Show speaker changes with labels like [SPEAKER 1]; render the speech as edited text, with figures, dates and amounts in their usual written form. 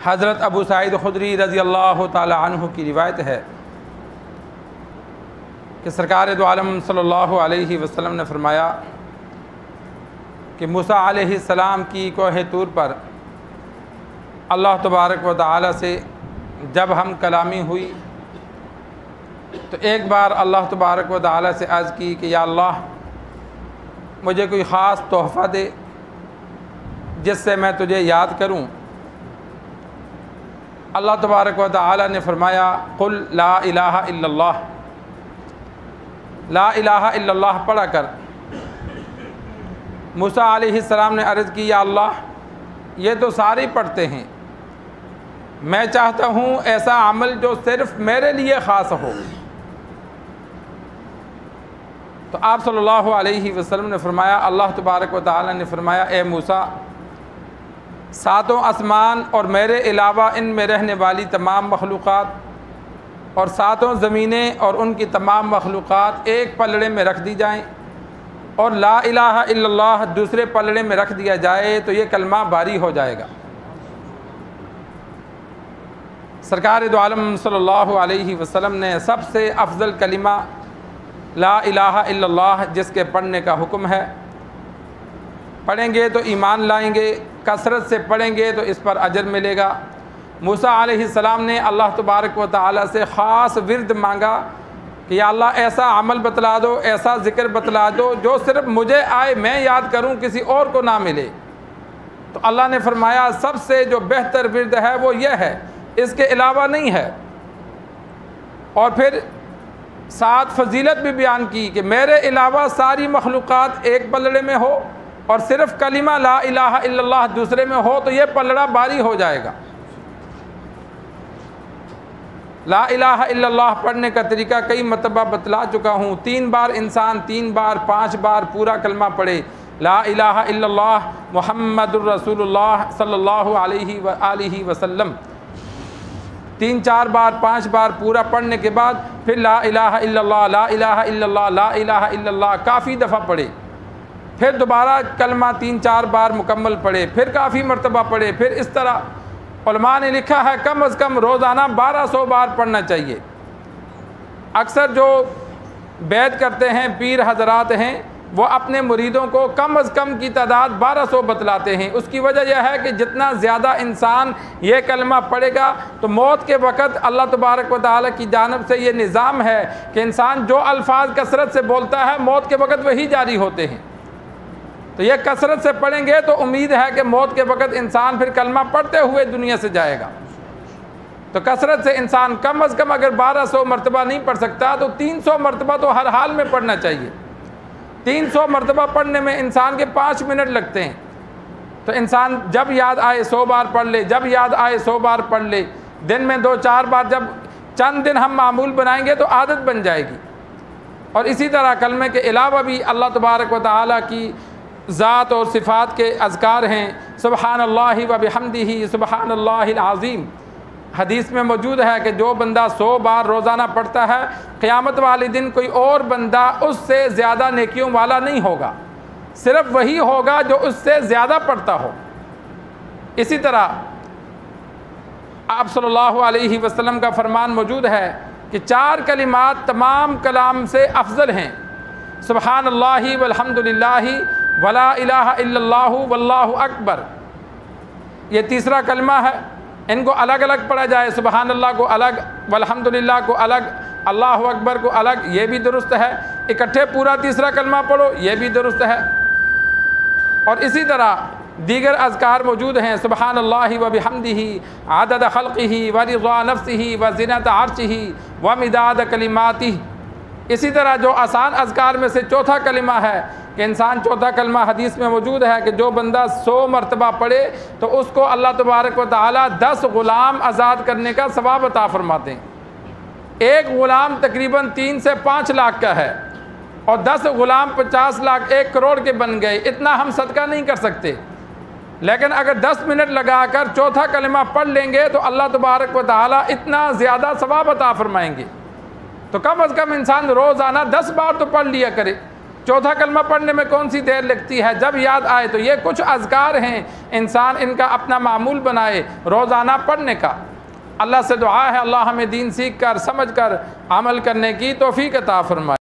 [SPEAKER 1] हज़रत अबू सईद खुदरी रज़ी अल्लाह ताला अन्हु की रिवायत है कि सरकार दो आलम सल्लल्लाहु अलैहि वसल्लम ने फरमाया कि मूसा अलैहिस्सलाम की कोह तूर पर अल्लाह तबारक व तआला से जब हम कलामी हुई तो एक बार अल्लाह तबारक व तआला से अर्ज़ की कि या अल्लाह मुझे कोई ख़ास तोहफ़ा दे जिससे मैं तुझे याद करूं। अल्लाह तबारक व तआला ने फरमाया कुल ला इलाहा इल्लल्लाह, ला इलाहा इल्लल्लाह पढ़ा कर। मूसा अलैहिस्सलाम ने अर्ज़ की या अल्लाह ये तो सारे पढ़ते हैं, मैं चाहता हूँ ऐसा अमल जो सिर्फ़ मेरे लिए ख़ास हो। तो आप सल्लल्लाहु अलैहि वसल्लम ने फरमाया, अल्लाह तबारक व तआला ने फरमाया ए मूसा, सातों आसमान और मेरे अलावा इनमें रहने वाली तमाम मखलूक़ात और सातों ज़मीनें और उनकी तमाम मखलूक़ात एक पलड़े में रख दी जाएं और ला इलाहा इल्लल्लाह दूसरे पलड़े में रख दिया जाए तो ये कलमा बारी हो जाएगा। सरकार दो आलम सल्लल्लाहु अलैहि वसल्लम ने सबसे अफजल कलिमा ला इलाहा इल्लल्लाह जिसके पढ़ने का हुक्म है, पढ़ेंगे तो ईमान लाएंगे, कसरत से पढ़ेंगे तो इस पर अजर मिलेगा। मूसा अलैहिस्सलाम ने अल्लाह तबारक व तआला से ख़ास विर्द मांगा कि या अल्लाह ऐसा अमल बतला दो, ऐसा ज़िक्र बतला दो जो सिर्फ मुझे आए, मैं याद करूं, किसी और को ना मिले। तो अल्लाह ने फरमाया सबसे जो बेहतर विर्द है वो ये है, इसके अलावा नहीं है। और फिर साथ फजीलत भी बयान की कि मेरे अलावा सारी मखलूक़ात एक पलड़े में हो और सिर्फ कलिमा ला इलाहा इल्लल्लाह दूसरे में हो तो ये पलड़ा बारी हो जाएगा। ला इलाहा इल्लल्लाह पढ़ने का तरीका कई मरतबा बतला चुका हूँ। 3 बार इंसान 3 बार 5 बार पूरा कलमा पढ़े, ला इलाहा इल्लल्लाह मुहम्मदुर रसूलुल्लाह सल्लल्लाहु अलैहि वसल्लम 3-4 बार 5 बार पूरा पढ़ने के बाद फिर ला इलाहा इल्लल्लाह, ला इलाहा इल्लल्लाह, ला इलाहा इल्लल्लाह काफ़ी दफ़ा पढ़े, फिर दोबारा कलमा 3-4 बार मुकम्मल पढ़े, फिर काफ़ी मरतबा पढ़े। फिर इस तरह उलमा ने लिखा है कम अज़ कम रोज़ाना 1200 बार पढ़ना चाहिए। अक्सर जो बैत करते हैं पीर हजरात हैं वो अपने मुरीदों को कम अज़ कम की तादाद 1200 बतलाते हैं। उसकी वजह यह है कि जितना ज़्यादा इंसान ये कलमा पढ़ेगा तो मौत के वक़्त अल्लाह तबारक व तआला की जानिब से ये निज़ाम है कि इंसान जो अल्फाज कसरत से बोलता है मौत के वक़्त वही जारी होते हैं। तो ये कसरत से पढ़ेंगे तो उम्मीद है कि मौत के वक़्त इंसान फिर कलमा पढ़ते हुए दुनिया से जाएगा। तो कसरत से इंसान कम अज़ कम अगर 1200 मरतबा नहीं पढ़ सकता तो 300 मरतबा तो हर हाल में पढ़ना चाहिए। 300 मरतबा पढ़ने में इंसान के 5 मिनट लगते हैं। तो इंसान जब याद आए 100 बार पढ़ ले, जब याद आए 100 बार पढ़ ले, दिन में 2-4 बार, जब चंद दिन हम मामूल बनाएंगे तो आदत बन जाएगी। और इसी तरह कलमे के अलावा भी अल्लाह तबारक व तआला की ज़ात और सिफ़ात के अज़कार हैं। सुबहानल्लाहि व बिहम्दिही सुबहानल्लाहिल अज़ीम हदीस में मौजूद है कि जो बंदा 100 बार रोज़ाना पढ़ता है क़यामत वाले दिन कोई और बंदा उससे ज़्यादा नेकियों वाला नहीं होगा, सिर्फ वही होगा जो उससे ज़्यादा पढ़ता हो। इसी तरह आप सल्लल्लाहु अलैहि वसल्लम का फरमान मौजूद है कि 4 कलिमात तमाम कलाम से अफजल हैं, सुबहानल्लाहि वल्हम्दुलिल्लाहि वला इलाहा इल्लल्लाहु वल्लाहु अकबर। ये तीसरा कलमा है। इनको अलग अलग पढ़ा जाए, सुबहानल्लाह को अलग, वल्हम्दुलिल्लाह को अलग, अल्लाहु अकबर को अलग, ये भी दुरुस्त है। इकट्ठे पूरा तीसरा कलमा पढ़ो, ये भी दुरुस्त है। और इसी तरह दीगर अज़कार मौजूद हैं, सुबहानल्लाहि व बिहम्दिही आदद खल्क़िही व रिज़ा नफ्सिही व ज़िनत अर्शिही व मिदाद कलिमातिही। इसी तरह जो आसान अज़कार में से चौथा कलिमा है कि इंसान, चौथा कलमा हदीस में मौजूद है कि जो बंदा 100 मरतबा पढ़े तो उसको अल्लाह तबारक व तआला 10 ग़ुलाम आज़ाद करने का सवाब अता फरमाते हैं। एक ग़ुलाम तकरीबन 3 से 5 लाख का है और 10 ग़ुलाम 50 लाख 1 करोड़ के बन गए। इतना हम सदका नहीं कर सकते, लेकिन अगर 10 मिनट लगाकर चौथा कलमा पढ़ लेंगे तो अल्लाह तबारक व तआला इतना ज़्यादा सवाब अता फरमाएंगे। तो कम अज़ कम इंसान रोज़ाना 10 बार तो पढ़ लिया करे। चौथा कलमा पढ़ने में कौन सी देर लगती है, जब याद आए। तो ये कुछ अज़कार हैं, इंसान इनका अपना मामूल बनाए रोज़ाना पढ़ने का। अल्लाह से दुआ है अल्लाह हमें दीन सीख कर समझ कर अमल करने की तौफीक अता फरमाए।